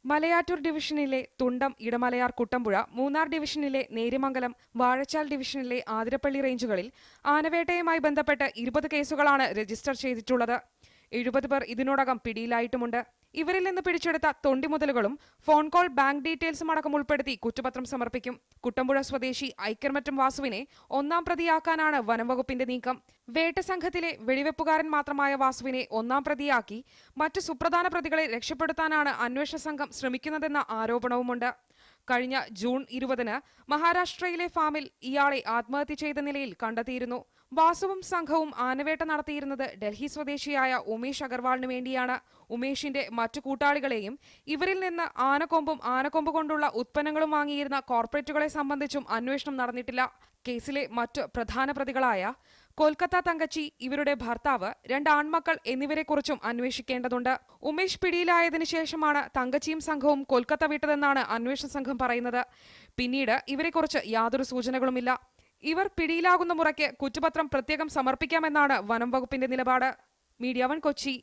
മലയാറ്റൂർ ഡിവിഷനിലെ തുണ്ടം, ഇടമലയാർ, കുട്ടമ്പുഴ, മൂന്നാർ ഡിവിഷനിലെ നേര്യമംഗലം, വാഴച്ചാൽ ഡിവിഷനിലെ ആതിരപ്പള്ളി റേഞ്ചുകളിൽ ആനവേട്ടയുമായി ബന്ധപ്പെട്ട് 20 കേസുകളാണ് രജിസ്റ്റർ ചെയ്തിട്ടുള്ളത്. 70 പേർ ഇതിനോടകം പിടിയിലായിട്ടുമുണ്ട്. ഇവരിൽ നിന്ന് പിടിച്ചെടുത്ത തൊണ്ടിമുതലുകളും ഫോൺ കോൾ, ബാങ്ക് ഡീറ്റെയിൽസും അടക്കം ഉൾപ്പെടുത്തി കുറ്റപത്രം സമർപ്പിക്കും. കുട്ടമ്പുഴ സ്വദേശി ഐക്കർമറ്റം വാസുവിനെ 1-ാം പ്രതിയാക്കാനാണ് വനംവകുപ്പിന്റെ നീക്കം. വേട്ട സംഘത്തിലെ വെടിവെപ്പുകാരൻ മാത്രമായ വാസുവിനെ 1-ാം പ്രതിയാക്കി മറ്റു സുപ്രധാന പ്രതികളെ രക്ഷപ്പെടുത്താനാണ് അന്വേഷണ സംഘം ശ്രമിക്കുന്നതെന്ന ആരോപണവുമുണ്ട്. കഴിഞ്ഞ ജൂൺ 20-ന് മഹാരാഷ്ട്രയിലെ ഫാമിൽ ഇയാളെ ആത്മഹത്യ ചെയ്ത നിലയിൽ കണ്ടെത്തിയിരുന്നു. വാസുവും സംഘവും ആനവേട്ട നടത്തിയിരുന്നത് ഡൽഹി സ്വദേശിയായ ഉമേഷ് അഗർവാളിന് വേണ്ടിയാണ്. ഉമേഷിന്റെ മറ്റു കൂട്ടാളികളെയും ഇവരിൽ നിന്ന് ആനക്കൊമ്പ് കൊണ്ടുള്ള ഉത്പന്നങ്ങളും വാങ്ങിയിരുന്ന കോർപ്പറേറ്റുകളെ സംബന്ധിച്ചും അന്വേഷണം നടന്നിട്ടില്ല. കേസിലെ മറ്റു പ്രധാന പ്രതികളായ കൊൽക്കത്ത തങ്കച്ചി, ഇവരുടെ ഭർത്താവ്, 2 ആൺമക്കൾ എന്നിവരെക്കുറിച്ചും അന്വേഷിക്കേണ്ടതുണ്ട്. ഉമേഷ് പിടിയിലായതിനു ശേഷമാണ് തങ്കച്ചിയും സംഘവും കൊൽക്കത്ത വിട്ടതെന്നാണ് അന്വേഷണ സംഘം പറയുന്നത്. പിന്നീട് ഇവരെക്കുറിച്ച് യാതൊരു സൂചനകളുമില്ല. ഇവർ പിടിയിലാകുന്ന മുറയ്ക്ക് കുറ്റപത്രം പ്രത്യേകം സമർപ്പിക്കാമെന്നാണ് വനം വകുപ്പിന്റെ നിലപാട്. മീഡിയ 1 കൊച്ചി.